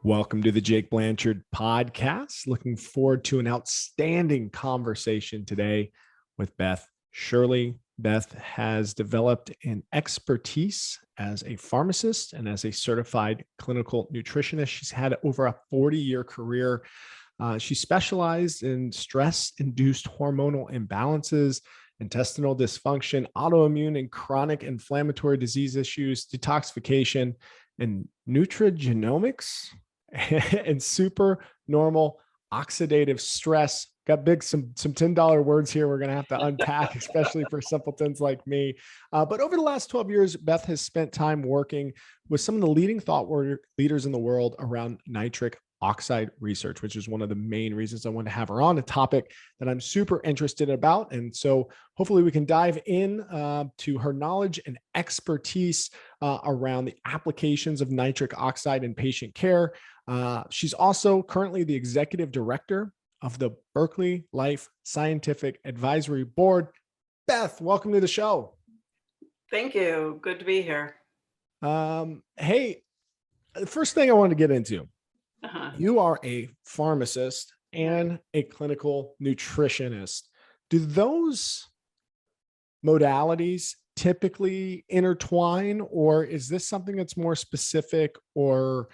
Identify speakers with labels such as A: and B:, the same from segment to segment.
A: Welcome to the Jake Blanchard podcast. Looking forward to an outstanding conversation today with Beth Shirley. Beth has developed an expertise as a pharmacist and as a certified clinical nutritionist. She's had over a 40-year career. She specialized in stress-induced hormonal imbalances, intestinal dysfunction, autoimmune and chronic inflammatory disease issues, detoxification, and nutrigenomics and super normal oxidative stress. Got some $10 words here we're going to have to unpack, especially for simpletons like me. But over the last 12 years, Beth has spent time working with some of the leading thought leaders in the world around nitric oxide research, which is one of the main reasons I wanted to have her on, a topic that I'm super interested about. And so hopefully we can dive in to her knowledge and expertise around the applications of nitric oxide in patient care. She's also currently the executive director of the Berkeley Life Scientific Advisory Board. Beth, welcome to the show.
B: Thank you. Good to be here.
A: Hey, the first thing I wanted to get into, you are a pharmacist and a clinical nutritionist. Do those modalities typically intertwine, or is this something that's more specific or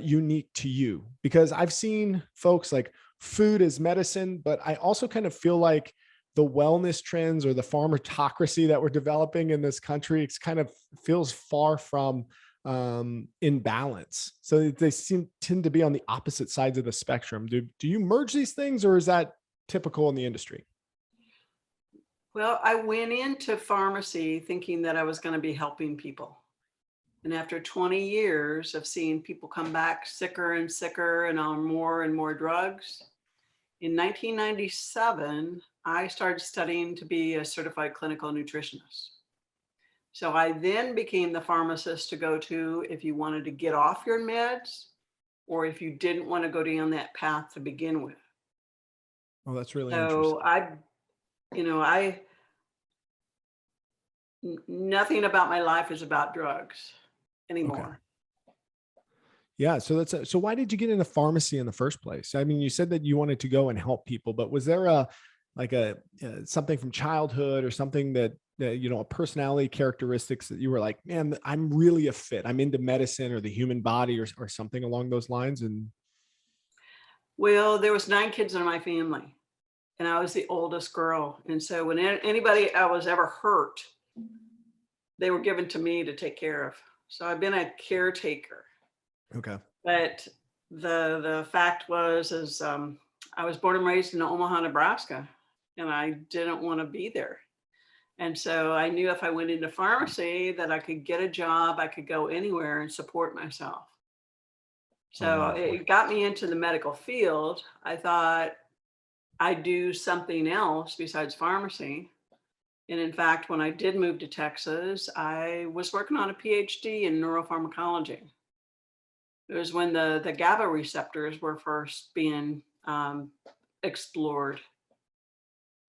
A: unique to you? Because I've seen folks like food as medicine, but I also kind of feel like the wellness trends or the pharmacocracy that we're developing in this country, it's kind of feels far from in balance. So they tend to be on the opposite sides of the spectrum. Do you merge these things, or is that typical in the industry?
B: Well, I went into pharmacy thinking that I was going to be helping people. And after 20 years of seeing people come back sicker and sicker and on more and more drugs, in 1997, I started studying to be a certified clinical nutritionist. So I then became the pharmacist to go to if you wanted to get off your meds or if you didn't want to go down that path to begin with.
A: Oh, that's really interesting.
B: So nothing about my life is about drugs anymore.
A: Okay. Yeah. So why did you get into pharmacy in the first place? I mean, you said that you wanted to go and help people, but was there something from childhood or something that a personality characteristics that you were like, man, I'm really a fit. I'm into medicine or the human body or something along those lines?
B: Well, there was 9 kids in my family and I was the oldest girl. And so when anybody I was ever hurt, they were given to me to take care of. So I've been a caretaker.
A: Okay.
B: But the fact was, I was born and raised in Omaha, Nebraska, and I didn't want to be there. And so I knew if I went into pharmacy that I could get a job, I could go anywhere and support myself. So it got me into the medical field. I thought I'd do something else besides pharmacy. And in fact, when I did move to Texas, I was working on a PhD in neuropharmacology. It was when the GABA receptors were first being explored.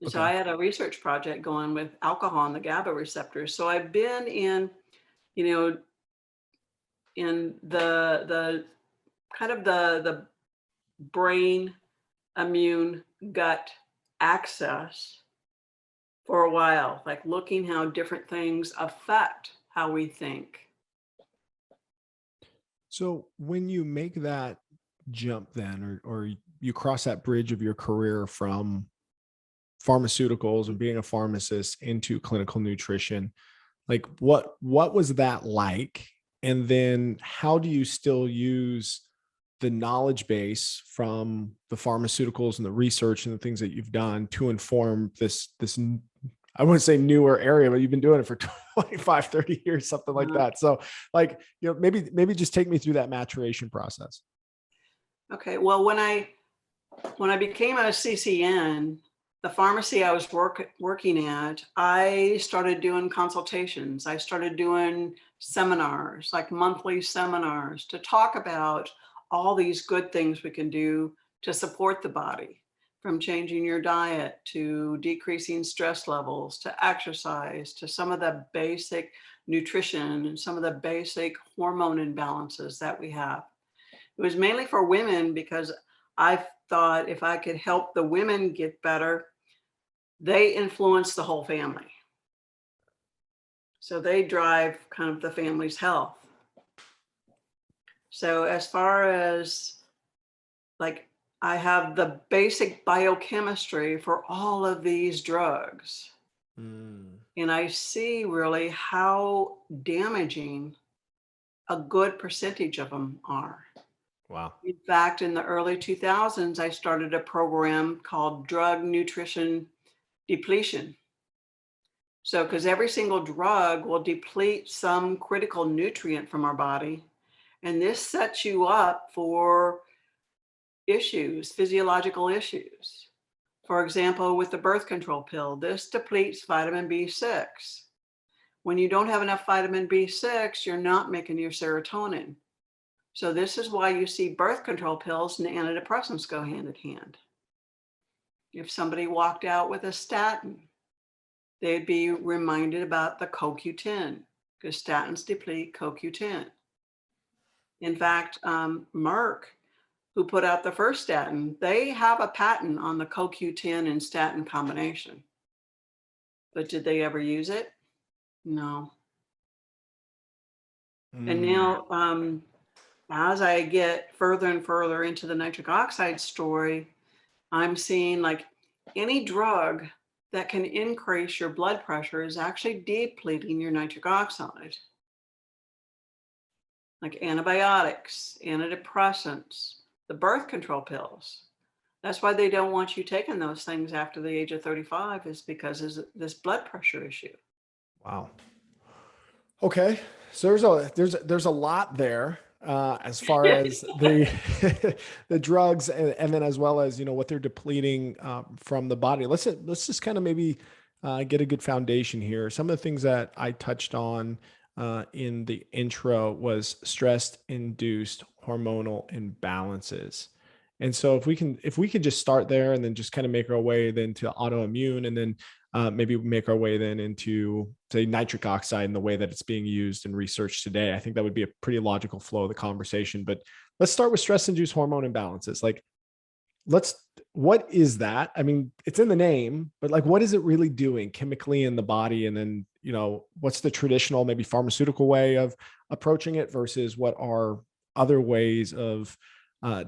B: Okay. So I had a research project going with alcohol and the GABA receptors. So I've been in the kind of the brain, immune, gut axis for a while, like looking how different things affect how we think.
A: So when you make that jump then, or you cross that bridge of your career from pharmaceuticals and being a pharmacist into clinical nutrition, like what was that like? And then how do you still use the knowledge base from the pharmaceuticals and the research and the things that you've done to inform this, I wouldn't say newer area, but you've been doing it for 25, 30 years, something like that. So maybe just take me through that maturation process.
B: Okay. Well, when I became a CCN, the pharmacy I was working at, I started doing consultations. I started doing seminars, like monthly seminars, to talk about all these good things we can do to support the body, from changing your diet to decreasing stress levels, to exercise, to some of the basic nutrition and some of the basic hormone imbalances that we have. It was mainly for women because I thought if I could help the women get better, they influence the whole family. So they drive kind of the family's health. So as far as like, I have the basic biochemistry for all of these drugs.
A: Mm,
B: And I see really how damaging a good percentage of them are.
A: wow.
B: In fact, in the early 2000s, I started a program called Drug Nutrition Depletion. So, because every single drug will deplete some critical nutrient from our body, and this sets you up for issues, physiological issues. For example, with the birth control pill, this depletes vitamin B6. When you don't have enough vitamin B6, you're not making your serotonin. So this is why you see birth control pills and antidepressants go hand in hand. If somebody walked out with a statin, they'd be reminded about the CoQ10 because statins deplete CoQ10. In fact, Merck, who put out the first statin, they have a patent on the CoQ10 and statin combination. But did they ever use it? No. And
A: Mm,
B: now, as I get further and further into the nitric oxide story, I'm seeing like any drug that can increase your blood pressure is actually depleting your nitric oxide. Like antibiotics, antidepressants, the birth control pills. That's why they don't want you taking those things after the age of 35 is because there's this blood pressure issue.
A: wow. Okay, so there's a lot there as far as the the drugs and then as well as what they're depleting from the body. Let's just kind of maybe get a good foundation here. Some of the things that I touched on in the intro was stress-induced hormonal imbalances. And so if we could just start there and then just kind of make our way then to autoimmune and then maybe make our way then into say nitric oxide and the way that it's being used and researched today. I think that would be a pretty logical flow of the conversation. But let's start with stress-induced hormone imbalances. Like, what is that? I mean, it's in the name, but like, what is it really doing chemically in the body? And then, what's the traditional, maybe pharmaceutical way of approaching it versus what are other ways of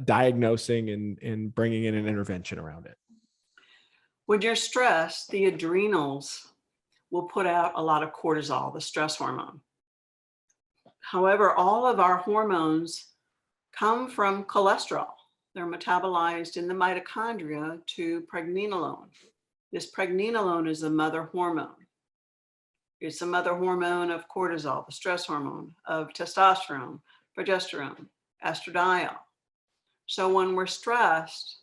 A: diagnosing and bringing in an intervention around it?
B: When you're stressed, the adrenals will put out a lot of cortisol, the stress hormone. However, all of our hormones come from cholesterol. They're metabolized in the mitochondria to pregnenolone. This pregnenolone is the mother hormone. It's the mother hormone of cortisol, the stress hormone, of testosterone, progesterone, estradiol. So when we're stressed,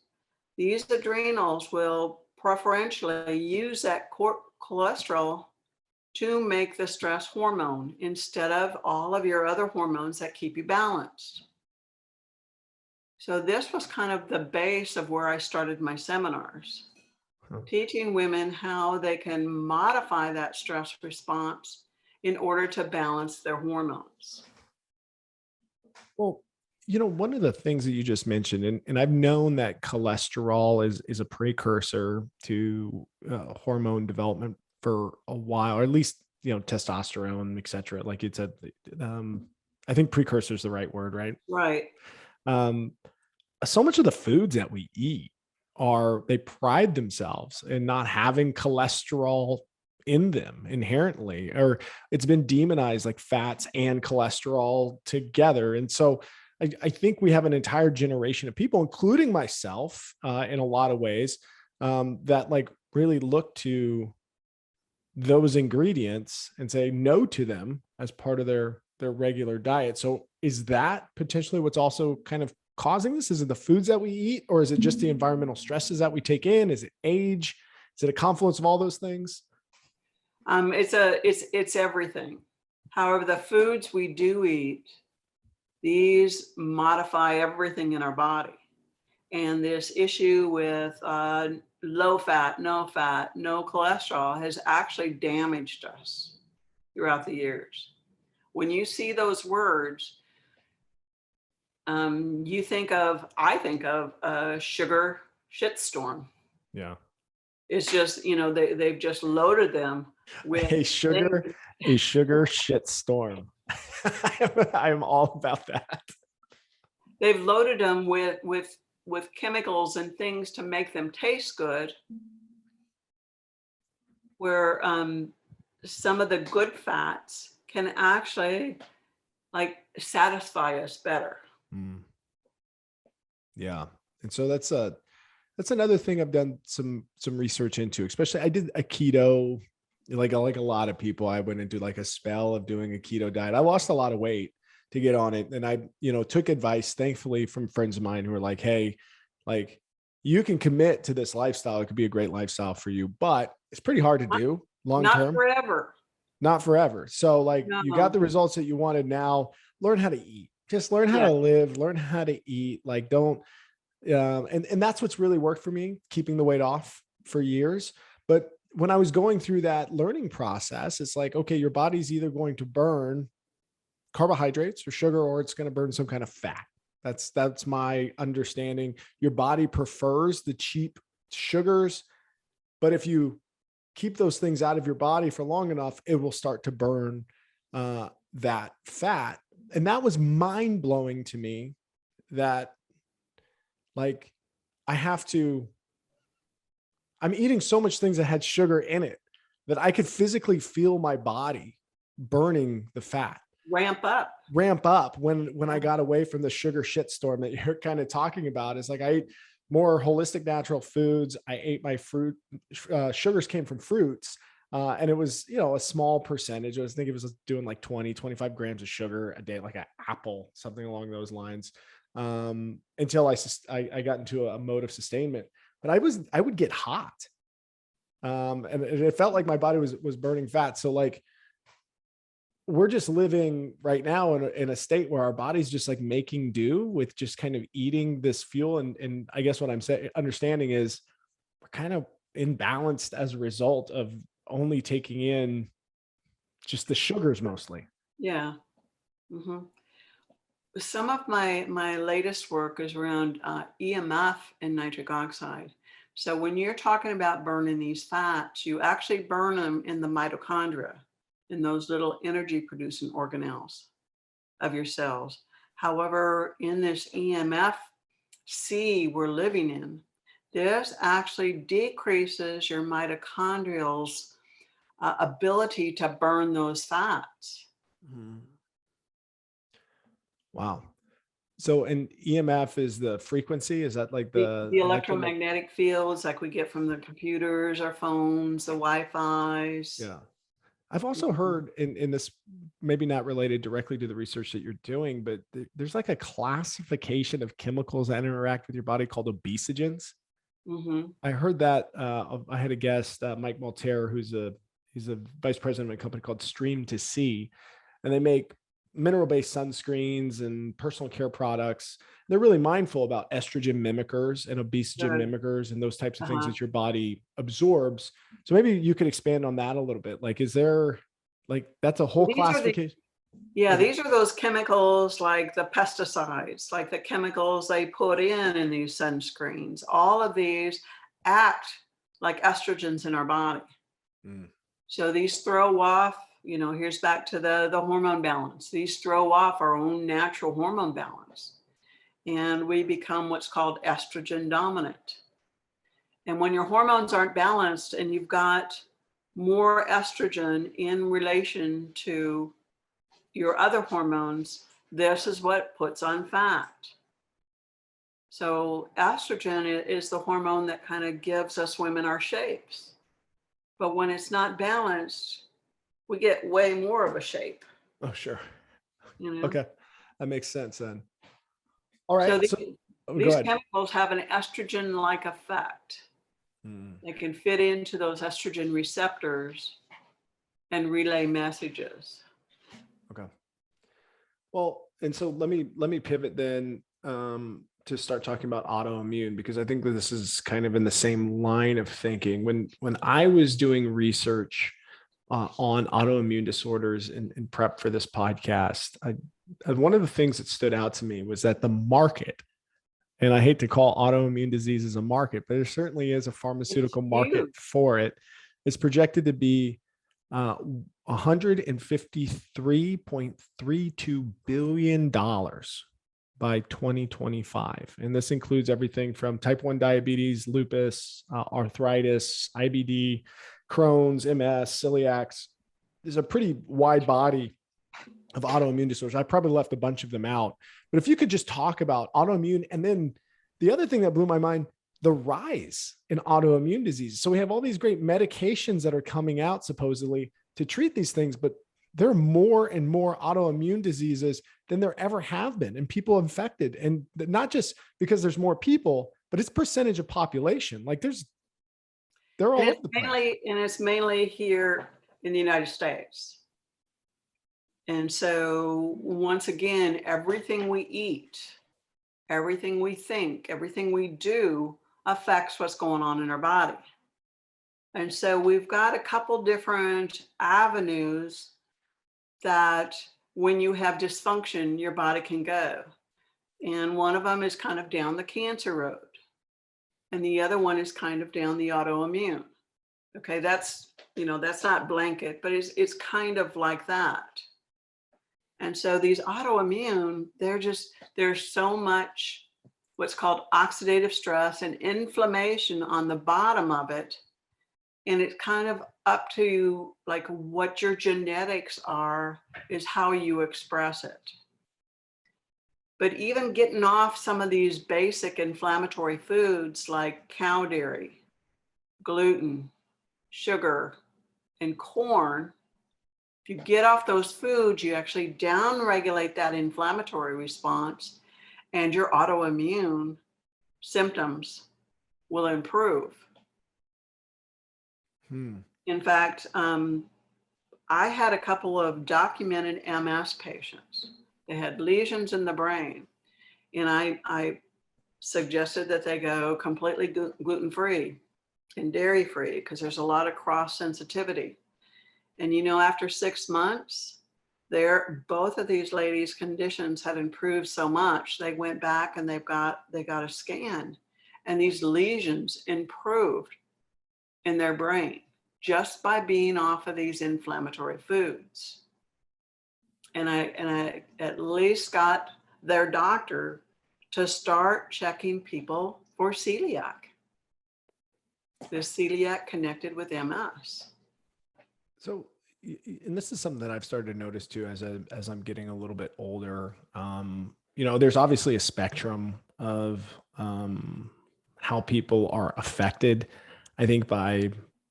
B: these adrenals will preferentially use that cholesterol to make the stress hormone instead of all of your other hormones that keep you balanced. So this was kind of the base of where I started my seminars, teaching women how they can modify that stress response in order to balance their hormones.
A: Well, one of the things that you just mentioned, and I've known that cholesterol is a precursor to hormone development for a while, or at least, testosterone, et cetera. Like it's I think precursor is the right word, right?
B: Right.
A: Um, so much of the foods that we eat they pride themselves in not having cholesterol in them inherently, or it's been demonized like fats and cholesterol together. And so I think we have an entire generation of people, including myself, in a lot of ways, that like really look to those ingredients and say no to them as part of their regular diet. So is that potentially what's also kind of causing this? Is it the foods that we eat, or is it just the environmental stresses that we take in? Is it age? Is it a confluence of all those things?
B: It's everything. However, the foods we do eat, these modify everything in our body. And this issue with low fat, no cholesterol has actually damaged us throughout the years. When you see those words, I think of a sugar shitstorm.
A: Yeah.
B: It's just, they've just loaded them with
A: A sugar shit storm. I'm all about that.
B: they've loaded them with chemicals and things to make them taste good, where some of the good fats can actually like satisfy us better.
A: Mm. Yeah. And so that's another thing I've done some research into, especially I did a keto, like a lot of people. I went into like a spell of doing a keto diet. I lost a lot of weight to get on it. And I, took advice, thankfully, from friends of mine who were like, hey, like you can commit to this lifestyle. It could be a great lifestyle for you, but it's pretty hard to do long
B: Not
A: term.
B: forever.
A: Not forever. So like you got
B: No.
A: the results that you wanted. Now learn how to eat, just learn how
B: Yeah.
A: to live, learn how to eat. Like don't, and that's what's really worked for me, keeping the weight off for years. But when I was going through that learning process, it's like, okay, your body's either going to burn carbohydrates or sugar, or it's going to burn some kind of fat. That's my understanding. Your body prefers the cheap sugars, but if you keep those things out of your body for long enough, it will start to burn that fat. And that was mind blowing to me, that like I'm eating so much things that had sugar in it that I could physically feel my body burning the fat.
B: Ramp up
A: when I got away from the sugar shitstorm that you're kind of talking about. Is like I ate more holistic natural foods. I ate my fruit. Sugars came from fruits. And it was, a small percentage. I think it was doing like 20, 25 grams of sugar a day, like an apple, something along those lines. Until I got into a mode of sustainment, but I would get hot. And it felt like my body was burning fat. So like, we're just living right now in a state where our body's just like making do with just kind of eating this fuel. And I guess what I'm understanding is we're kind of imbalanced as a result of only taking in just the sugars mostly.
B: Yeah. Mm-hmm. Some of my latest work is around EMF and nitric oxide. So when you're talking about burning these fats, you actually burn them in the mitochondria, in those little energy producing organelles of your cells. However, in this EMF sea we're living in, this actually decreases your mitochondrial's ability to burn those fats.
A: Mm-hmm. Wow. So, and EMF is the frequency? Is that like
B: The electromagnetic fields like we get from the computers, our phones, the Wi-Fi's.
A: Yeah. I've also heard in this, maybe not related directly to the research that you're doing, but there's like a classification of chemicals that interact with your body called obesogens.
B: Mm-hmm.
A: I heard that I had a guest, Mike Malter, he's a vice president of a company called Stream to Sea, and they make mineral-based sunscreens and personal care products. They're really mindful about estrogen mimickers and obesogen mimickers and those types of things that your body absorbs. So maybe you could expand on that a little bit. Like, is there like, that's a whole classification?
B: These are those chemicals like the pesticides, like the chemicals they put in these sunscreens. All of these act like estrogens in our body. Mm. So these throw off, here's back to the hormone balance. These throw off our own natural hormone balance. And we become what's called estrogen dominant. And when your hormones aren't balanced and you've got more estrogen in relation to your other hormones, this is what puts on fat. So estrogen is the hormone that kind of gives us women our shapes. But when it's not balanced, we get way more of a shape.
A: Oh, sure. Okay. That makes sense then. All right.
B: So these chemicals have an estrogen-like effect. They can fit into those estrogen receptors and relay messages.
A: Okay. Well, and so let me pivot then to start talking about autoimmune, because I think that this is kind of in the same line of thinking. When I was doing research on autoimmune disorders in prep for this podcast. One of the things that stood out to me was that the market, and I hate to call autoimmune diseases a market, but there certainly is a pharmaceutical market for it, is projected to be $153.32 billion by 2025. And this includes everything from type 1 diabetes, lupus, arthritis, IBD, Crohn's, MS, celiacs. There's a pretty wide body of autoimmune disorders. I probably left a bunch of them out, but if you could just talk about autoimmune. And then the other thing that blew my mind, the rise in autoimmune diseases. So we have all these great medications that are coming out supposedly to treat these things, but there are more and more autoimmune diseases than there ever have been, and people infected. And not just because there's more people, but it's percentage of population. Like they're all over the place.
B: And it's mainly here in the United States. And so once again, everything we eat, everything we think, everything we do affects what's going on in our body. And so we've got a couple different avenues that when you have dysfunction, your body can go. And one of them is kind of down the cancer road. And the other one is kind of down the autoimmune. Okay, that's not blanket, but it's kind of like that. And so these autoimmune, there's so much what's called oxidative stress and inflammation on the bottom of it. And it's kind of up to like what your genetics are is how you express it. But even getting off some of these basic inflammatory foods like cow dairy, gluten, sugar, and corn, if you get off those foods, you actually downregulate that inflammatory response, and your autoimmune symptoms will improve. In fact, I had a couple of documented MS patients. They had lesions in the brain, and I suggested that they go completely gluten-free and dairy-free because there's a lot of cross-sensitivity. And after 6 months, both of these ladies' conditions had improved so much. They went back and they got a scan, and these lesions improved in their brain just by being off of these inflammatory foods. And I at least got their doctor to start checking people for celiac. The celiac connected with MS.
A: So, and this is something that I've started to notice too, as I'm getting a little bit older. There's obviously a spectrum of how people are affected, I think, by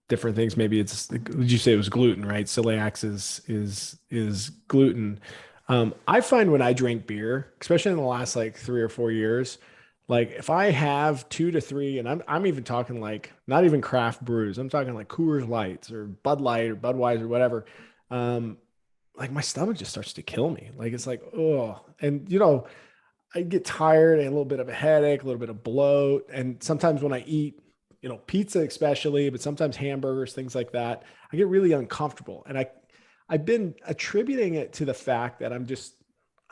A: different things. Maybe it's, did you say it was gluten, right? Celiac is gluten. I find when I drink beer, especially in the last like 3 or 4 years, like if I have 2 to 3, and I'm even talking like not even craft brews, I'm talking like Coors Lights or Bud Light or Budweiser, whatever. Like my stomach just starts to kill me. Like it's like, oh, and I get tired, and a little bit of a headache, a little bit of bloat. And sometimes when I eat, pizza especially, but sometimes hamburgers, things like that, I get really uncomfortable. And I've been attributing it to the fact that I'm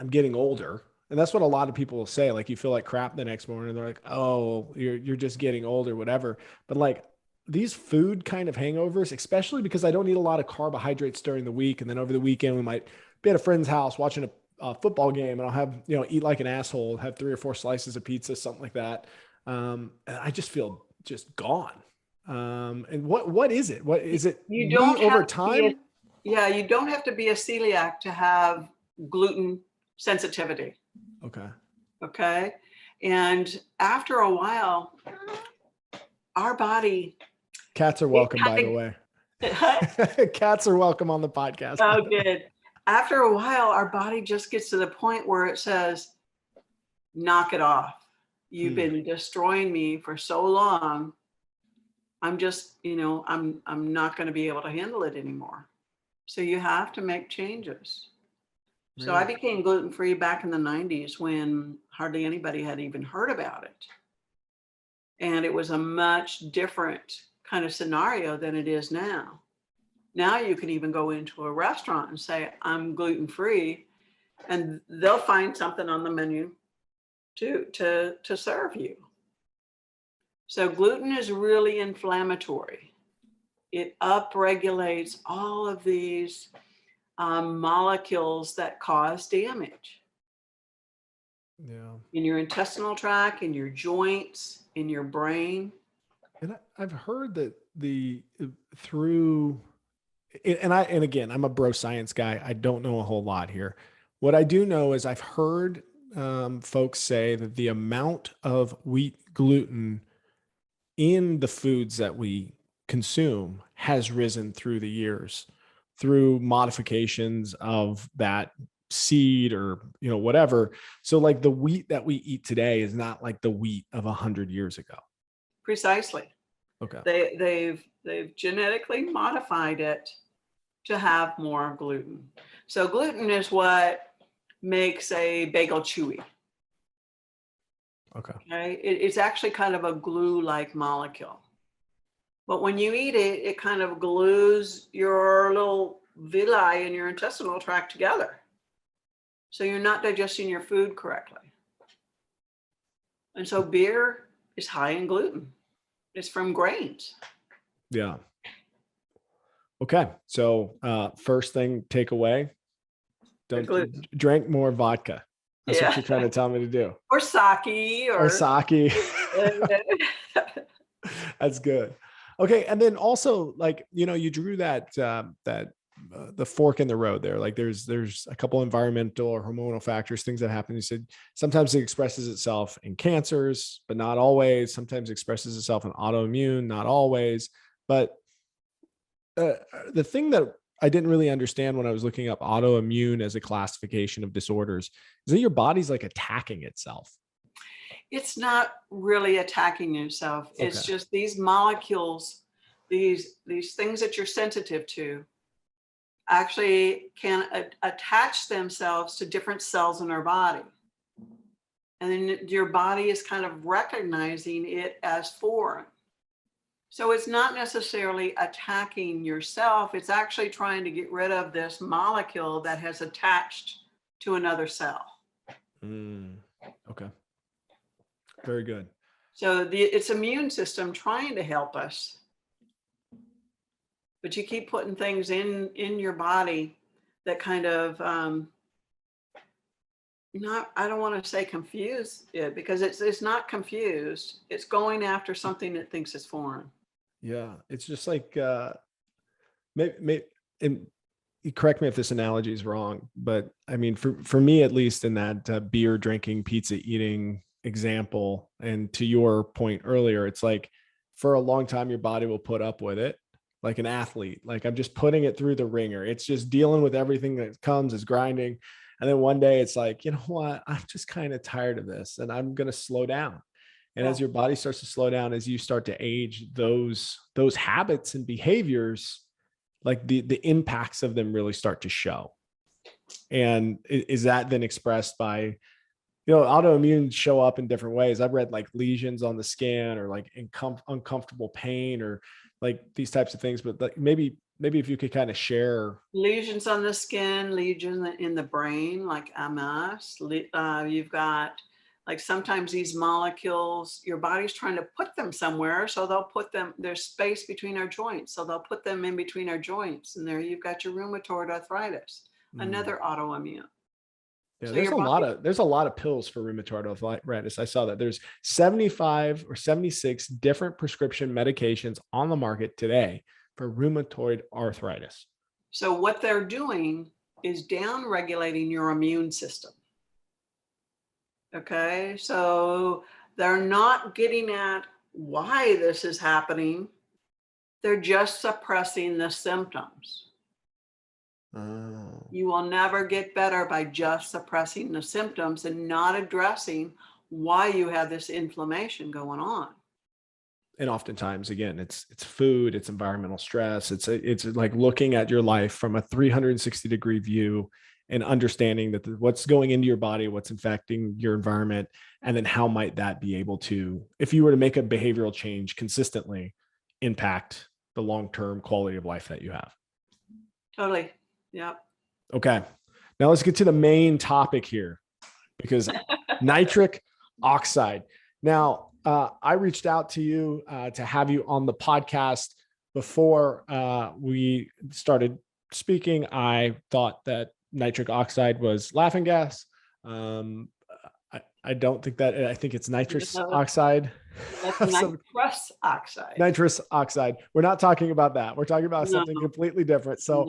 A: getting older. And that's what a lot of people will say. Like, you feel like crap the next morning. They're like, oh, you're just getting older, whatever. But like these food kind of hangovers, especially because I don't eat a lot of carbohydrates during the week. And then over the weekend, we might be at a friend's house watching a football game, and I'll have, eat like an asshole, have 3 or 4 slices of pizza, something like that. And I just feel just gone. And what is it? What is it?
B: You don't
A: over time?
B: You don't have to be a celiac to have gluten sensitivity. Okay. And after a while, our body.
A: Cats are welcome, by the way. Cats are welcome on the podcast.
B: Oh, good. After a while, our body just gets to the point where it says, knock it off. You've been destroying me for so long. I'm just, I'm not going to be able to handle it anymore. So you have to make changes. Really? So I became gluten-free back in the 90s when hardly anybody had even heard about it. And it was a much different kind of scenario than it is now. Now you can even go into a restaurant and say, I'm gluten-free, and they'll find something on the menu to serve you. So gluten is really inflammatory. It upregulates all of these molecules that cause damage.
A: Yeah.
B: In your intestinal tract, in your joints, in your brain.
A: And I've heard that through, and again, I'm a bro science guy. I don't know a whole lot here. What I do know is I've heard folks say that the amount of wheat gluten in the foods that we consume has risen through the years through modifications of that seed or, whatever. So like the wheat that we eat today is not like the wheat of 100 years ago.
B: Precisely.
A: Okay.
B: They've genetically modified it to have more gluten. So gluten is what makes a bagel chewy.
A: Okay.
B: It's actually kind of a glue-like molecule. But when you eat it, it kind of glues your little villi in your intestinal tract together. So you're not digesting your food correctly. And so beer is high in gluten. It's from grains.
A: Yeah. Okay. So first thing, take away, don't drink more vodka. That's what you're trying to tell me to do.
B: Or sake.
A: Or sake. That's good. Okay. And then also like, you drew that the fork in the road there. Like there's a couple environmental or hormonal factors, things that happen. You said sometimes it expresses itself in cancers, but not always. Sometimes it expresses itself in autoimmune, not always. But the thing that I didn't really understand when I was looking up autoimmune as a classification of disorders is that your body's like attacking itself.
B: It's not really attacking yourself. It's just these molecules, these things that you're sensitive to actually can attach themselves to different cells in our body. And then your body is kind of recognizing it as foreign. So it's not necessarily attacking yourself. It's actually trying to get rid of this molecule that has attached to another cell.
A: Okay. Very good.
B: So it's immune system trying to help us. But you keep putting things in your body that kind of, I don't want to say confuse it, because it's not confused. It's going after something that thinks it's foreign.
A: Yeah. It's just like, maybe, and correct me if this analogy is wrong, but I mean, for me, at least in that beer drinking, pizza eating example, and to your point earlier, it's like for a long time, your body will put up with it. Like an athlete, like I'm just putting it through the ringer. It's just dealing with everything that comes, is grinding. And then one day it's like, you know what, I'm just kind of tired of this and I'm going to slow down. And as your body starts to slow down, as you start to age, those habits and behaviors, like the impacts of them really start to show. And is that then expressed by, autoimmune show up in different ways. I've read like lesions on the skin or like uncomfortable pain or like these types of things, but like maybe if you could kind of share.
B: Lesions on the skin, lesions in the brain, like MS. You've got like sometimes these molecules, your body's trying to put them somewhere. So they'll put them, there's space between our joints. So they'll put them in between our joints. And there you've got your rheumatoid arthritis, another autoimmune.
A: Yeah,
B: So
A: there's a lot of pills for rheumatoid arthritis. I saw that there's 75 or 76 different prescription medications on the market today for rheumatoid arthritis.
B: So what they're doing is down regulating your immune system. Okay, so they're not getting at why this is happening. They're just suppressing the symptoms.
A: Oh.
B: You will never get better by just suppressing the symptoms and not addressing why you have this inflammation going on.
A: And oftentimes, again, it's food, it's environmental stress. It's like looking at your life from a 360-degree view and understanding that what's going into your body, what's infecting your environment, and then how might that be able to, if you were to make a behavioral change consistently, impact the long-term quality of life that you have.
B: Totally. Yep.
A: Okay. Now let's get to the main topic here, because nitric oxide. Now, I reached out to you to have you on the podcast before we started speaking. I thought that nitric oxide was laughing gas. I don't think that. I think it's nitrous oxide.
B: That's nitrous oxide.
A: Nitrous oxide. We're not talking about that. We're talking about something completely different. So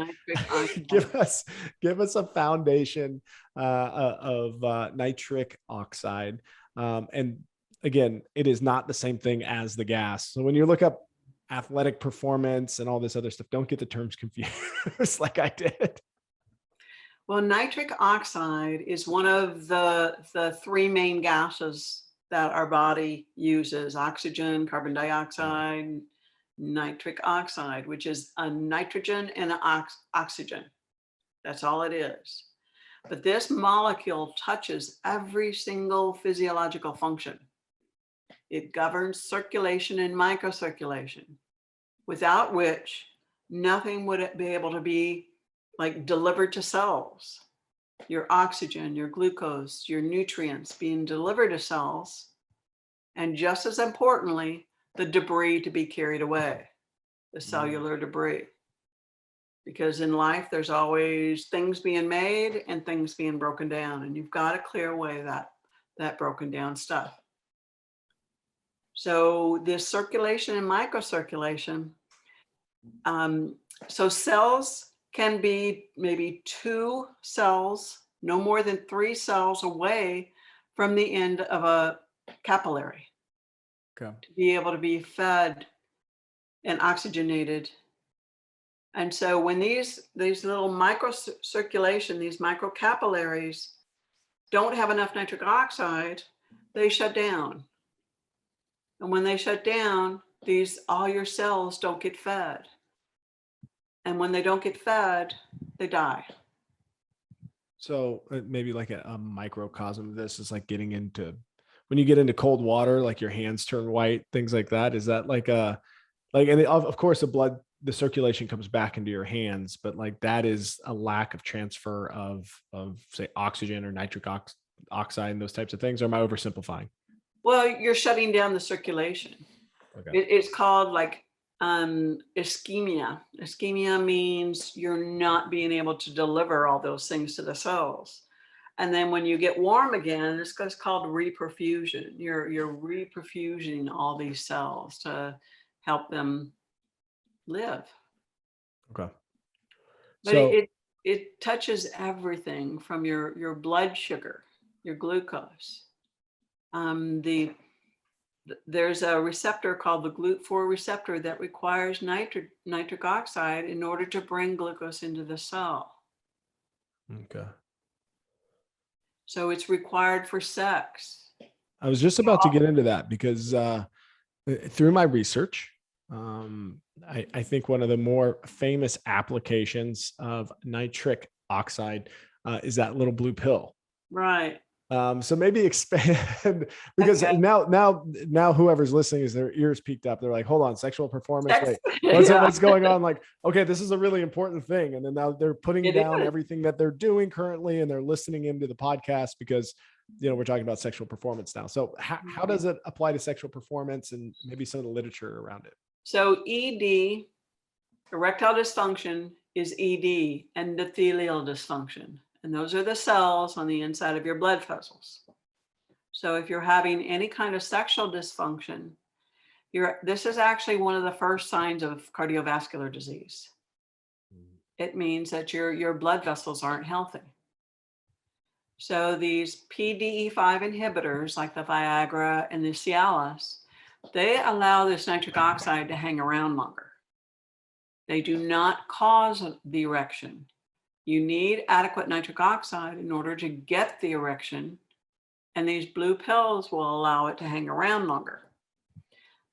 A: give us a foundation of nitric oxide. And again, it is not the same thing as the gas. So when you look up athletic performance and all this other stuff, don't get the terms confused like I did.
B: Well, nitric oxide is one of the three main gases that our body uses: oxygen, carbon dioxide, nitric oxide, which is a nitrogen and an oxygen. That's all it is. But this molecule touches every single physiological function. It governs circulation and microcirculation, without which nothing would be able to be like delivered to cells. Your oxygen, your glucose, your nutrients being delivered to cells, and just as importantly, the debris to be carried away, the cellular debris. Because in life, there's always things being made and things being broken down, and you've got to clear away that broken down stuff. So this circulation and microcirculation, so cells can be maybe 2 cells, no more than 3 cells away from the end of a capillary. Okay. To be able to be fed and oxygenated. And so when these little microcirculation, these microcapillaries don't have enough nitric oxide, they shut down. And when they shut down, all your cells don't get fed. And when they don't get fed, they die.
A: So maybe like a microcosm of this is like getting into, when you get into cold water, like your hands turn white, things like that. Is that and of course the circulation comes back into your hands, but like that is a lack of transfer of say oxygen or nitric oxide and those types of things? Or am I oversimplifying?
B: Well, you're shutting down the circulation. Okay. It's called like ischemia. Ischemia means you're not being able to deliver all those things to the cells. And then when you get warm again, it's called reperfusion. You're reperfusing all these cells to help them live. Okay. But so it touches everything from your blood sugar, your glucose. There's a receptor called the GLUT4 receptor that requires nitric oxide in order to bring glucose into the cell. Okay. So it's required for sex.
A: I was just about to get into that because through my research, I think one of the more famous applications of nitric oxide is that little blue pill.
B: Right.
A: So maybe expand because now whoever's listening is their ears peaked up. They're like, hold on, sexual performance. Wait, what's going on? Like, okay, this is a really important thing. And then now they're putting down everything that they're doing currently, and they're listening into the podcast because, we're talking about sexual performance now. So how does it apply to sexual performance and maybe some of the literature around it?
B: So ED, erectile dysfunction, is ED, endothelial dysfunction. And those are the cells on the inside of your blood vessels. So if you're having any kind of sexual dysfunction, this is actually one of the first signs of cardiovascular disease. It means that your blood vessels aren't healthy. So these PDE5 inhibitors, like the Viagra and the Cialis, they allow this nitric oxide to hang around longer. They do not cause the erection. You need adequate nitric oxide in order to get the erection, and these blue pills will allow it to hang around longer.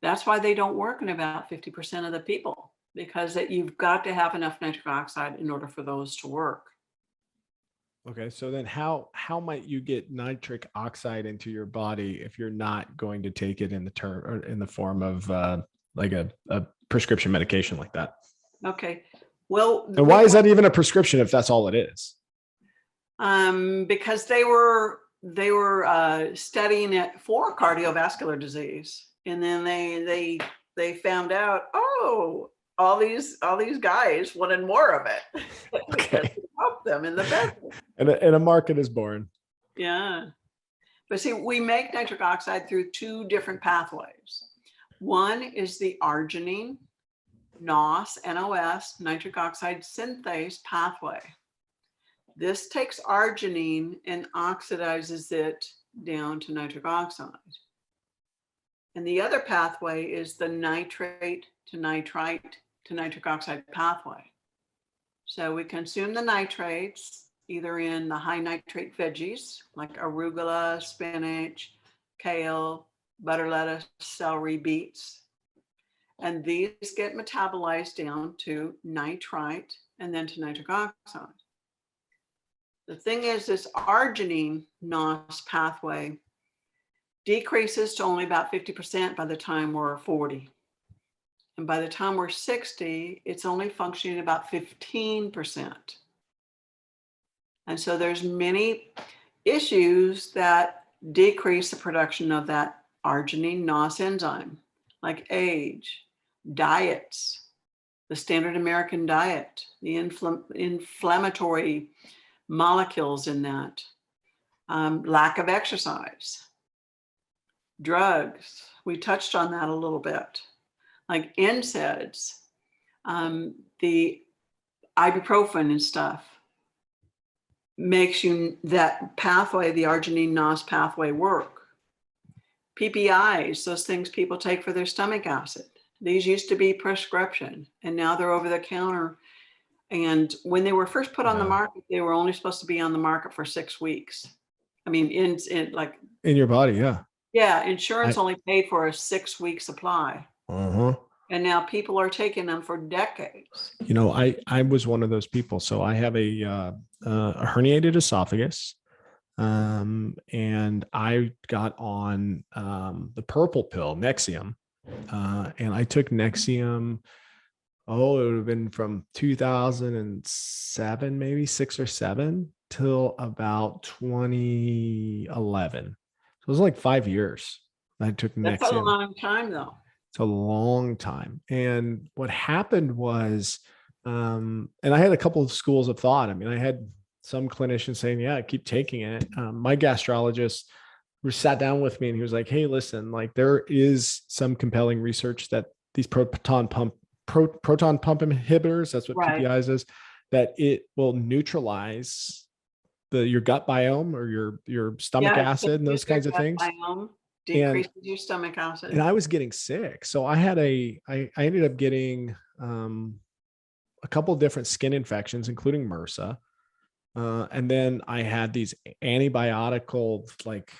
B: That's why they don't work in about 50% of the people, because you've got to have enough nitric oxide in order for those to work.
A: Okay, so then how might you get nitric oxide into your body if you're not going to take it in the form of like a prescription medication like that?
B: Okay. Well,
A: And why is that even a prescription if that's all it is?
B: Because they were studying it for cardiovascular disease, and then they found out, oh, all these guys wanted more of it because it helped them in the business.
A: And a market is born.
B: Yeah. But see, we make nitric oxide through two different pathways. One is the arginine, NOS, nitric oxide synthase pathway. This takes arginine and oxidizes it down to nitric oxide. And the other pathway is the nitrate to nitrite to nitric oxide pathway. So we consume the nitrates either in the high nitrate veggies like arugula, spinach, kale, butter lettuce, celery, beets. And these get metabolized down to nitrite and then to nitric oxide. The thing is, this arginine NOS pathway decreases to only about 50% by the time we're 40. And by the time we're 60, it's only functioning about 15%. And so there's many issues that decrease the production of that arginine NOS enzyme, like age, diets, the standard American diet, the inflammatory molecules in that, lack of exercise, drugs. We touched on that a little bit, like NSAIDs, the ibuprofen and stuff makes you that pathway, the arginine NOS pathway, work. PPIs, those things people take for their stomach acid. These used to be prescription, and now they're over the counter. And when they were first put on the market, they were only supposed to be on the market for 6 weeks. I mean, in
A: your body, yeah.
B: Yeah, insurance only paid for a 6-week supply. And now people are taking them for decades.
A: You know, I was one of those people. So I have a herniated esophagus, and I got on the purple pill, Nexium, and I took Nexium. Oh, it would have been from 2007, maybe 6 or 7 till about 2011. So it was like 5 years. I took Nexium.
B: That's a long time, though.
A: It's a long time. And what happened was, and I had a couple of schools of thought. I mean, I had some clinicians saying, yeah, keep taking it. My gastrologist sat down with me and he was like, hey, listen, like there is some compelling research that these proton pump inhibitors, that's what PPIs is, that it will neutralize your gut biome or your stomach acid and those kinds of things.
B: Biome decreases your stomach acid.
A: And I was getting sick. So I ended up getting a couple of different skin infections, including MRSA. And then I had these antibiotical like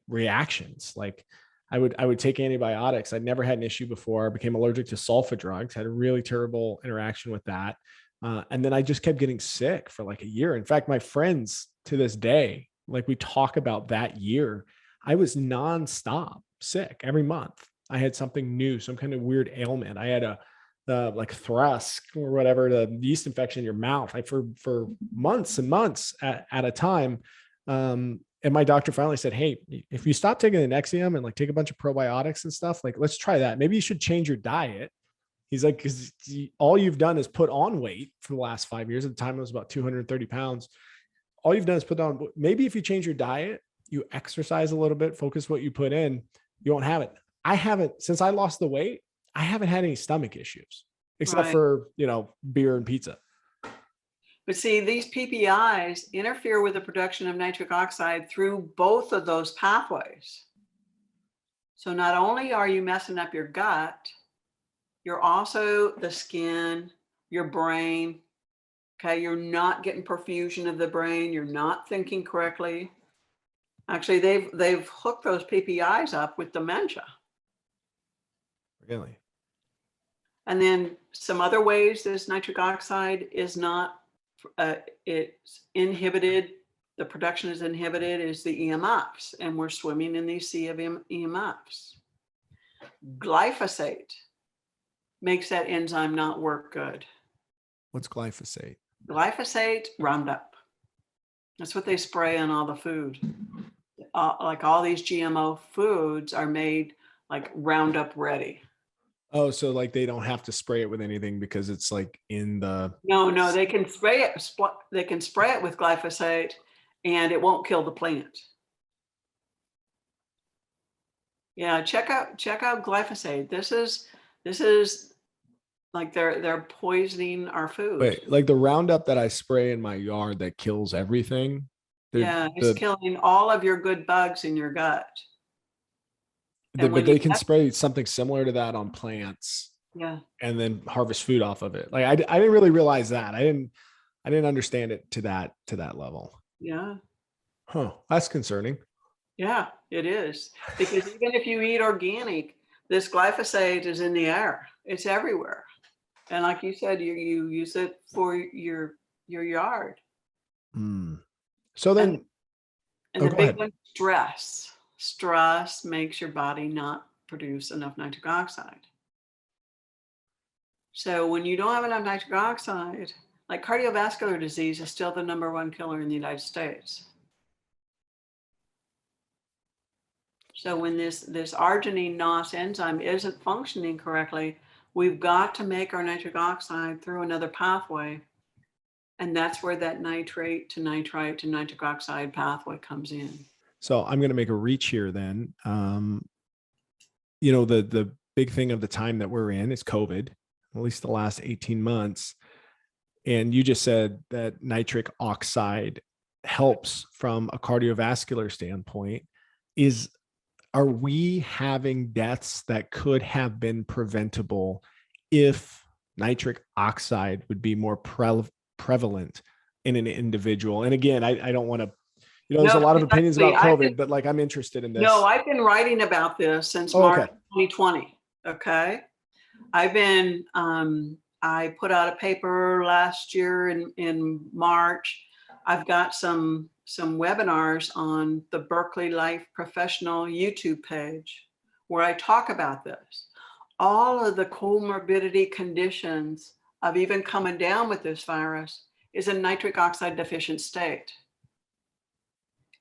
A: reactions. Like I would take antibiotics. I'd never had an issue before. I became allergic to sulfa drugs, had a really terrible interaction with that. And then I just kept getting sick for like a year. In fact, my friends to this day, like we talk about that year, I was nonstop sick every month. I had something new, some kind of weird ailment. I had like thrush or whatever, the yeast infection in your mouth. For months and months at a time. And my doctor finally said, hey, if you stop taking the Nexium and like take a bunch of probiotics and stuff, like, let's try that. Maybe you should change your diet. He's like, because all you've done is put on weight for the last 5 years. At the time, it was about 230 pounds. All you've done is put on, maybe if you change your diet, you exercise a little bit, focus what you put in, you won't have it. I haven't, since I lost the weight, I haven't had any stomach issues except for, beer and pizza.
B: But see, these PPIs interfere with the production of nitric oxide through both of those pathways. So not only are you messing up your gut, you're also the skin, your brain. Okay, you're not getting perfusion of the brain. You're not thinking correctly. Actually, they've hooked those PPIs up with dementia.
A: Really?
B: And then some other ways this nitric oxide is not, it's inhibited, the production is inhibited, is the EMFs, and we're swimming in these sea of EMFs. Glyphosate makes that enzyme not work good.
A: What's glyphosate?
B: Glyphosate, Roundup. That's what they spray on all the food. Like all these GMO foods are made like Roundup ready.
A: Oh, so like they don't have to spray it with anything because it's like in the.
B: No, they can spray it. They can spray it with glyphosate, and it won't kill the plant. Yeah, check out glyphosate. This is like they're poisoning our food.
A: Wait, like the Roundup that I spray in my yard that kills everything.
B: Yeah, it's killing all of your good bugs in your gut.
A: But they can spray something similar to that on plants.
B: Yeah.
A: And then harvest food off of it. Like I didn't really realize that. I didn't understand it to that level.
B: Yeah.
A: Huh. That's concerning.
B: Yeah, it is. Because even if you eat organic, this glyphosate is in the air. It's everywhere. And like you said, you use it for your yard.
A: So then,
B: and the big one, stress. Stress makes your body not produce enough nitric oxide. So when you don't have enough nitric oxide, like cardiovascular disease is still the #1 killer in the United States. So when this arginine NOS enzyme isn't functioning correctly, we've got to make our nitric oxide through another pathway. And that's where that nitrate to nitrite to nitric oxide pathway comes in.
A: So I'm going to make a reach here then. The big thing of the time that we're in is COVID, at least the last 18 months. And you just said that nitric oxide helps from a cardiovascular standpoint. Are we having deaths that could have been preventable if nitric oxide would be more prevalent in an individual? And again, I don't want to, there's a lot of opinions about COVID, but like, I'm interested in this.
B: No, I've been writing about this since March 2020. Okay. I put out a paper last year in March. I've got some webinars on the Berkeley Life Professional YouTube page where I talk about this. All of the comorbidity conditions of even coming down with this virus is a nitric oxide deficient state.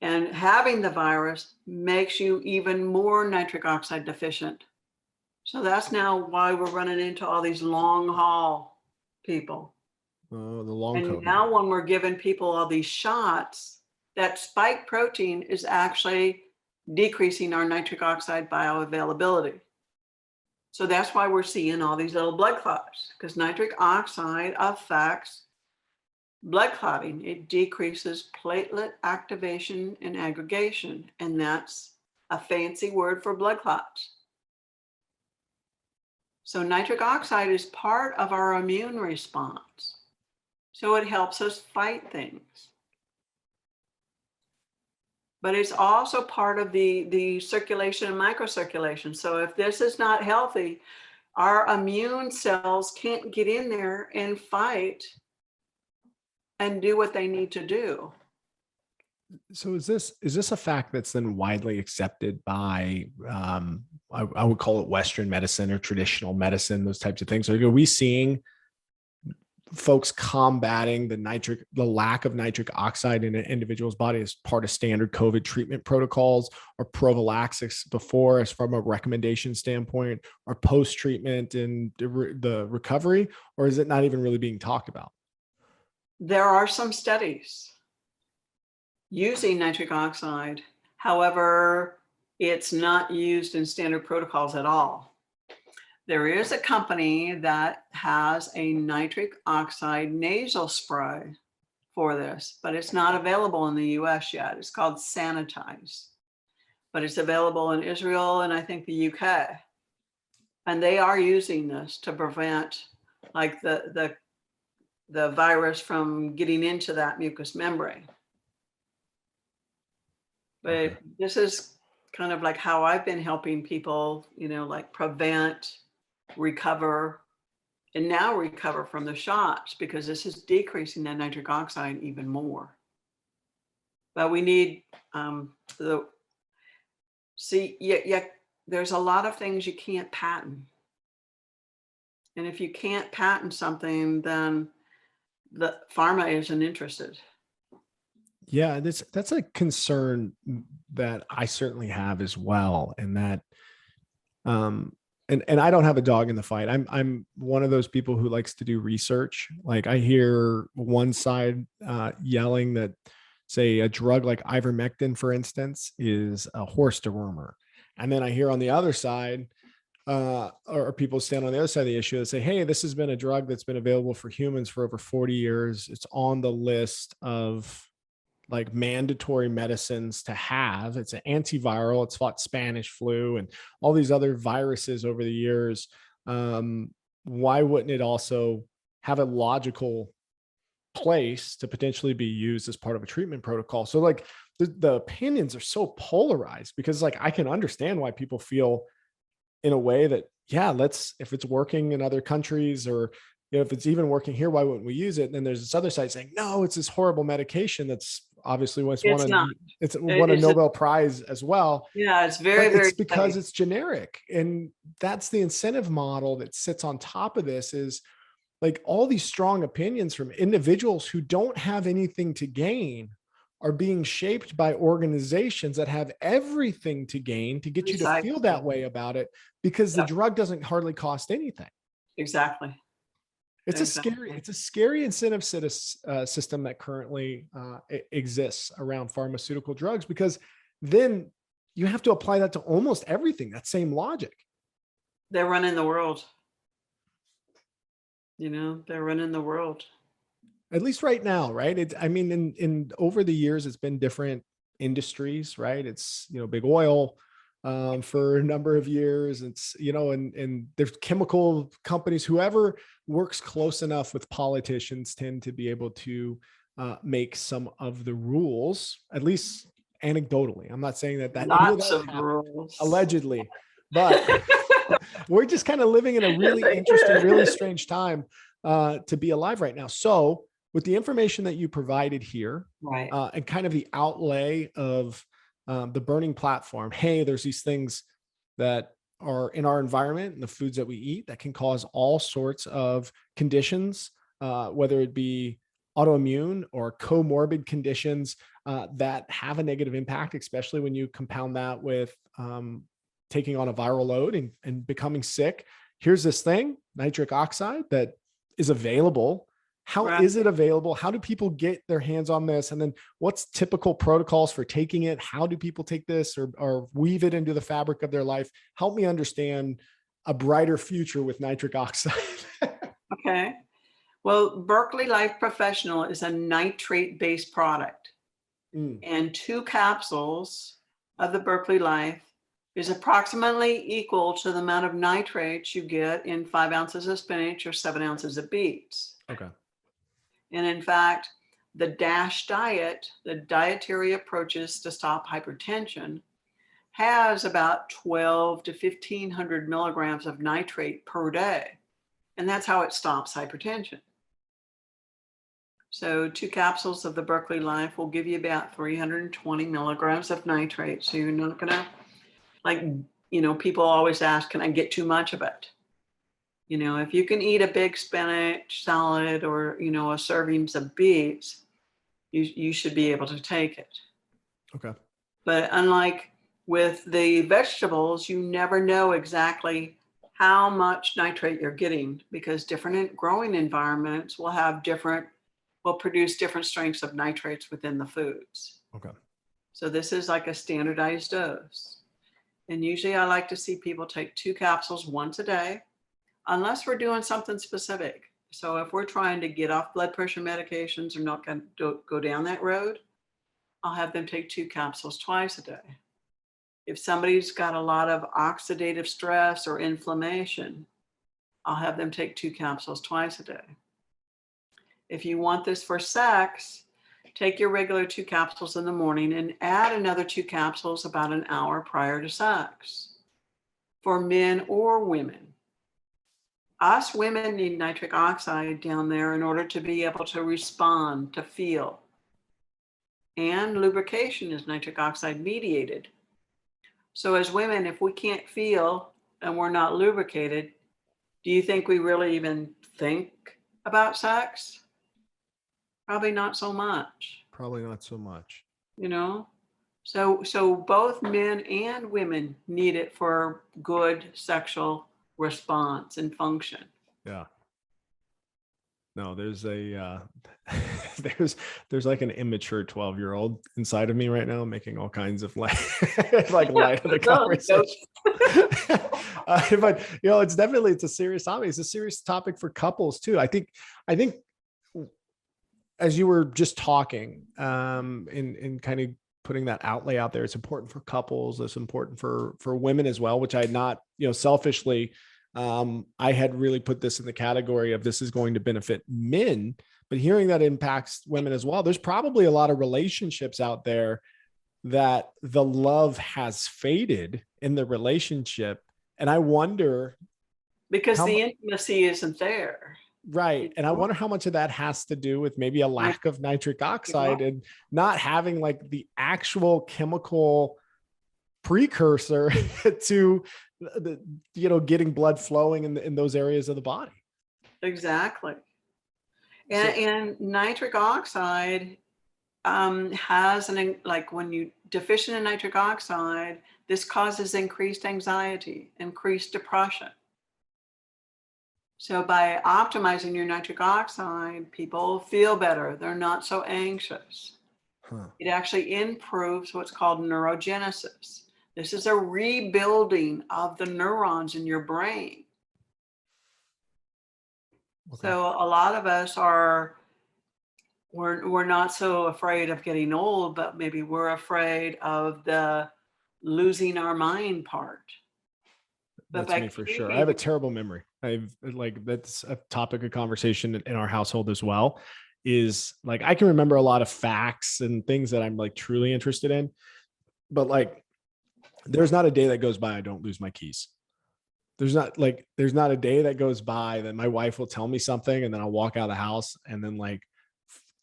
B: And having the virus makes you even more nitric oxide deficient. So that's now why we're running into all these long haul people.
A: Oh, the long
B: and
A: COVID.
B: Now when we're giving people all these shots, that spike protein is actually decreasing our nitric oxide bioavailability. So that's why we're seeing all these little blood clots, because nitric oxide affects blood clotting. It decreases platelet activation and aggregation, and that's a fancy word for blood clots. So nitric oxide is part of our immune response. So it helps us fight things. But it's also part of the circulation and microcirculation. So if this is not healthy, our immune cells can't get in there and fight and do what they need to do.
A: So is this a fact that's then widely accepted by, I would call it Western medicine or traditional medicine, those types of things? Are we seeing folks combating the lack of nitric oxide in an individual's body as part of standard COVID treatment protocols or prophylaxis before, as from a recommendation standpoint, or post-treatment and the recovery, or is it not even really being talked about?
B: There are some studies using nitric oxide. However, it's not used in standard protocols at all. There is a company that has a nitric oxide nasal spray for this, but it's not available in the US yet. It's called Sanitize, but it's available in Israel and I think the UK. And they are using this to prevent like the virus from getting into that mucous membrane. But this is kind of like how I've been helping people, like prevent, recover, and now recover from the shots, because this is decreasing that nitric oxide even more. But we need there's a lot of things you can't patent. And if you can't patent something, then the pharma isn't interested.
A: Yeah, that's a concern that I certainly have as well. And that um and I don't have a dog in the fight. I'm one of those people who likes to do research. Like I hear one side yelling that, say, a drug like ivermectin, for instance, is a horse dewormer. And then I hear on the other side, or people stand on the other side of the issue and say, hey, this has been a drug that's been available for humans for over 40 years. It's on the list of like mandatory medicines to have. It's an antiviral. It's fought Spanish flu and all these other viruses over the years. Why wouldn't it also have a logical place to potentially be used as part of a treatment protocol? So like the opinions are so polarized, because like I can understand why people feel in a way that, yeah, if it's working in other countries, or if it's even working here, why wouldn't we use it? And then there's this other side saying, no, it's this horrible medication that's obviously
B: It's not.
A: won a Nobel Prize as well.
B: Yeah, it's very,
A: But
B: very
A: it's because
B: safe.
A: it's generic. And that's the incentive model that sits on top of this, is like all these strong opinions from individuals who don't have anything to gain are being shaped by organizations that have everything to gain to get you to feel that way about it, because the drug doesn't hardly cost anything.
B: Exactly.
A: It's a scary incentive system that currently exists around pharmaceutical drugs, because then you have to apply that to almost everything. That same logic.
B: They're running the world. They're running the world.
A: At least right now, right? I mean, in over the years, it's been different industries, right? It's, big oil for a number of years. It's, and there's chemical companies. Whoever works close enough with politicians tend to be able to make some of the rules, at least anecdotally. I'm not saying that
B: Lots of rules.
A: Allegedly, but we're just kind of living in a really interesting, really strange time to be alive right now. So with the information that you provided here,
B: right,
A: and kind of the outlay of the burning platform, hey, there's these things that are in our environment and the foods that we eat that can cause all sorts of conditions, whether it be autoimmune or comorbid conditions that have a negative impact, especially when you compound that with taking on a viral load and becoming sick. Here's this thing, nitric oxide, that is available. How is it available? How do people get their hands on this? And then what's typical protocols for taking it? How do people take this or weave it into the fabric of their life? Help me understand a brighter future with nitric oxide.
B: Okay. Well, Berkeley Life Professional is a nitrate-based product. And 2 capsules of the Berkeley Life is approximately equal to the amount of nitrates you get in 5 ounces of spinach or 7 ounces of beets.
A: Okay.
B: And in fact, the DASH diet, the dietary approaches to stop hypertension, has about 12 to 1,500 milligrams of nitrate per day. And that's how it stops hypertension. So 2 capsules of the Berkeley Life will give you about 320 milligrams of nitrate. So you're not going to, people always ask, can I get too much of it? If you can eat a big spinach salad or, a servings of beets, you should be able to take it.
A: Okay.
B: But unlike with the vegetables, you never know exactly how much nitrate you're getting, because different growing environments will produce different strengths of nitrates within the foods.
A: Okay.
B: So this is like a standardized dose. And usually I like to see people take 2 capsules once a day, unless we're doing something specific. So if we're trying to get off blood pressure medications or not going to go down that road, I'll have them take 2 capsules twice a day. If somebody's got a lot of oxidative stress or inflammation, I'll have them take 2 capsules twice a day. If you want this for sex, take your regular 2 capsules in the morning and add another 2 capsules about an hour prior to sex, for men or women. Us women need nitric oxide down there in order to be able to respond, to feel. And lubrication is nitric oxide mediated. So as women, if we can't feel and we're not lubricated, do you think we really even think about sex? Probably not so much,
A: Probably not so much.
B: you know? So both men and women need it for good sexual response and function.
A: Yeah. No, there's a there's like an immature 12-year-old inside of me right now making all kinds of like like light of the conversation. But it's definitely, it's a serious topic. It's a serious topic for couples too. I think as you were just talking, in kind of putting that outlay out there, it's important for couples. It's important for women as well, which I had not, selfishly, I had really put this in the category of this is going to benefit men, but hearing that impacts women as well. There's probably a lot of relationships out there that the love has faded in the relationship. And I wonder
B: Because
A: how
B: the intimacy isn't there.
A: right. And I wonder how much of that has to do with maybe a lack of nitric oxide and not having like the actual chemical precursor to the, getting blood flowing in those areas of the body.
B: Exactly. And nitric oxide has like when you deficient in nitric oxide, this causes increased anxiety, increased depression. So by optimizing your nitric oxide, people feel better. They're not so anxious. It actually improves what's called neurogenesis. This is a rebuilding of the neurons in your brain. Okay. So a lot of us we're not so afraid of getting old, but maybe we're afraid of the losing our mind part.
A: That's me for sure. I have a terrible memory. That's a topic of conversation in our household as well, is like, I can remember a lot of facts and things that I'm like truly interested in, but like, there's not a day that goes by I don't lose my keys. There's not a day that goes by that my wife will tell me something and then I'll walk out of the house and then like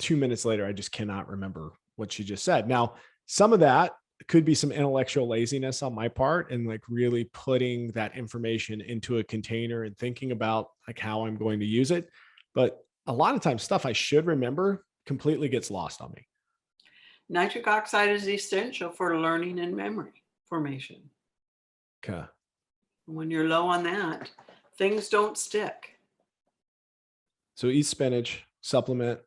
A: 2 minutes later, I just cannot remember what she just said. Now, some of that could be some intellectual laziness on my part and like really putting that information into a container and thinking about like how I'm going to use it. But a lot of times stuff I should remember completely gets lost on me.
B: Nitric oxide is essential for learning and memory formation.
A: Okay.
B: When you're low on that, things don't stick.
A: So eat spinach, supplement.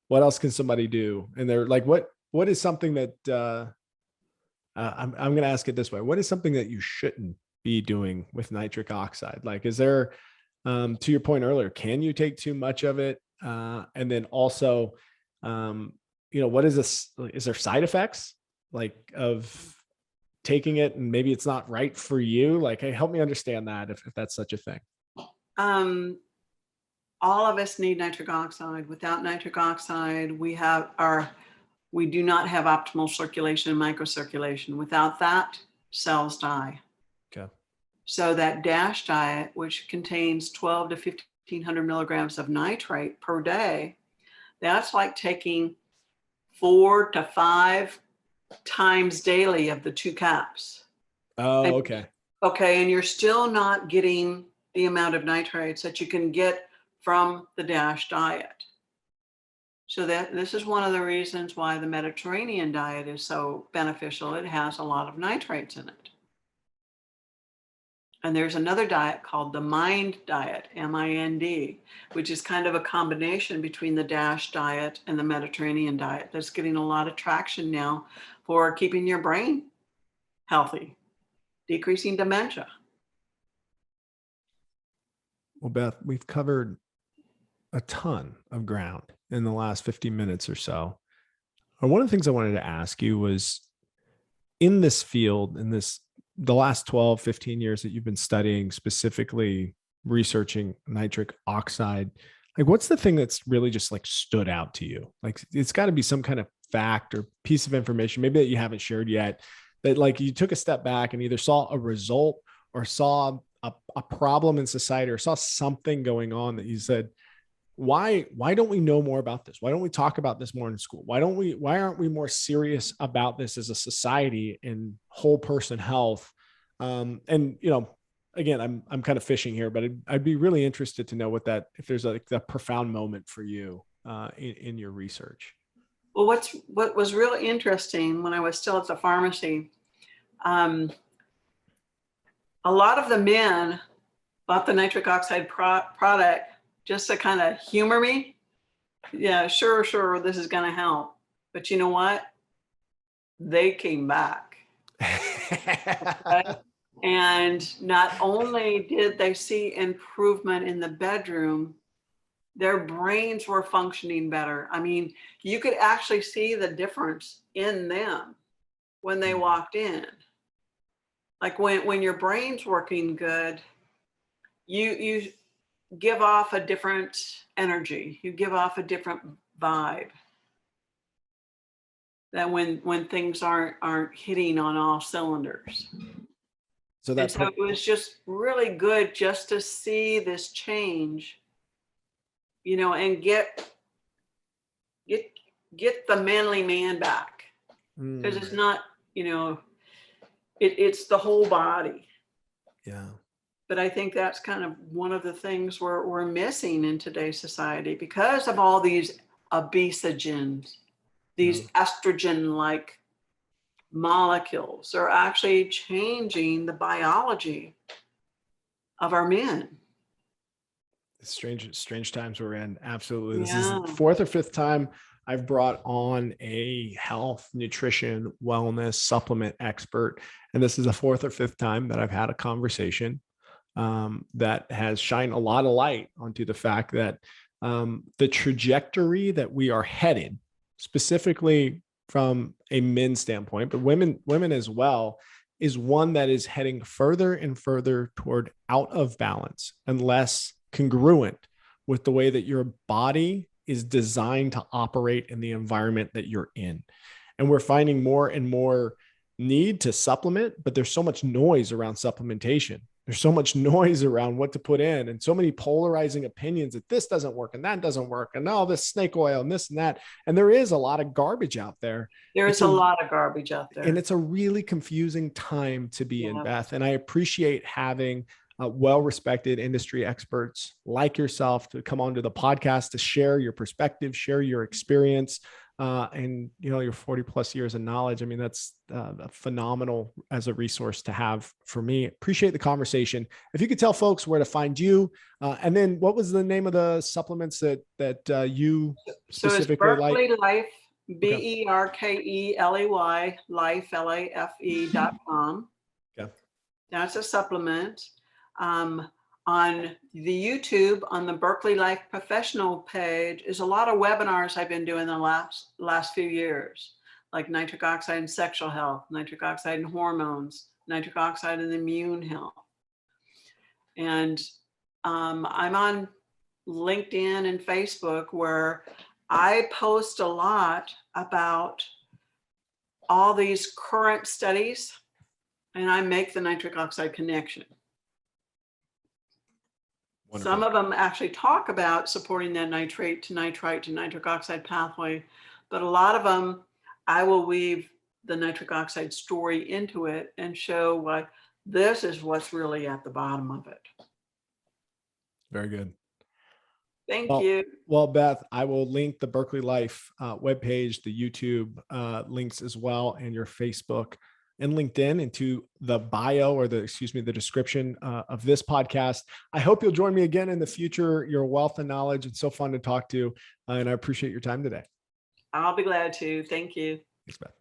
A: What else can somebody do? And they're like, what is something that I'm going to ask it this way. What is something that you shouldn't be doing with nitric oxide? Like, is there, to your point earlier, can you take too much of it? And then also, what is this? Is there side effects like of taking it and maybe it's not right for you? Like, hey, help me understand that if that's such a thing.
B: All of us need nitric oxide. Without nitric oxide, we do not have optimal circulation and microcirculation. Without that, cells die.
A: Okay.
B: So that DASH diet, which contains 12 to 1,500 milligrams of nitrate per day, that's like taking 4 to 5 times daily of the 2 caps.
A: Oh, okay.
B: Okay, and you're still not getting the amount of nitrates that you can get from the DASH diet. So this is one of the reasons why the Mediterranean diet is so beneficial. It has a lot of nitrates in it. And there's another diet called the MIND diet, M-I-N-D, which is kind of a combination between the DASH diet and the Mediterranean diet that's getting a lot of traction now for keeping your brain healthy, decreasing dementia.
A: Well, Beth, we've covered a ton of ground in the last 50 minutes or so. And one of the things I wanted to ask you was, in this field, the last 12, 15 years that you've been studying, specifically researching nitric oxide, like what's the thing that's really just like stood out to you? Like it's got to be some kind of fact or piece of information, maybe that you haven't shared yet, that like you took a step back and either saw a result or saw a problem in society or saw something going on that you said, why don't we know more about this? Why don't we talk about this more in school? Why aren't we more serious about this as a society in whole person health? And again, I'm kind of fishing here, but I'd be really interested to know if there's like a profound moment for you in your research?
B: Well, what was really interesting when I was still at the pharmacy, a lot of the men bought the nitric oxide product just to kind of humor me. Yeah, sure, this is going to help. But you know what? They came back. Right? And not only did they see improvement in the bedroom, their brains were functioning better. I mean, you could actually see the difference in them when they walked in. Like when your brain's working good, you give off a different energy. You give off a different vibe than when things aren't hitting on all cylinders.
A: So
B: And so it was just really good just to see this change, you know, and get the manly man back. Because it's not, you know, it's the whole body.
A: Yeah.
B: But I think that's kind of one of the things we're missing in today's society because of all these obesogens, these estrogen-like molecules are actually changing the biology of our men.
A: Strange times we're in. Absolutely. This
B: Yeah.
A: is the fourth or fifth time I've brought on a health, nutrition, wellness supplement expert. And this is the fourth or fifth time that I've had a conversation that has shined a lot of light onto the fact that the trajectory that we are headed, specifically from a men's standpoint, but women as well, is one that is heading further and further toward out of balance and less congruent with the way that your body is designed to operate in the environment that you're in. And we're finding more and more need to supplement, but there's so much noise around supplementation. There's so much noise around what to put in and so many polarizing opinions that this doesn't work and that doesn't work. And all this snake oil and this and that. And there is a lot of garbage out there.
B: There is a lot of garbage out there.
A: And it's a really confusing time to be in, Beth. And I appreciate having well-respected industry experts like yourself to come onto the podcast to share your perspective, share your experience, and you know, your 40 plus years of knowledge. I mean, that's phenomenal as a resource to have for me. Appreciate the conversation. If you could tell folks where to find you, and then what was the name of the supplements that you specifically like?
B: So it's Berkeley Life, BERKELEY, Life, LAFE.com.
A: Okay.
B: That's a supplement. On the YouTube, on the Berkeley Life Professional page, is a lot of webinars I've been doing the last few years, like nitric oxide and sexual health, nitric oxide and hormones, nitric oxide and immune health. And I'm on LinkedIn and Facebook where I post a lot about all these current studies, and I make the nitric oxide connection. Wonderful. Some of them actually talk about supporting that nitrate to nitrite to nitric oxide pathway, but a lot of them, I will weave the nitric oxide story into it and show what this is what's really at the bottom of it.
A: Very good.
B: Thank you.
A: Well, Beth, I will link the Berkeley Life webpage, the YouTube links as well, and your Facebook and LinkedIn into the bio or the description of this podcast. I hope you'll join me again in the future. Your wealth of knowledge. It's so fun to talk to, and I appreciate your time today.
B: I'll be glad to. Thank you.
A: Thanks, Beth.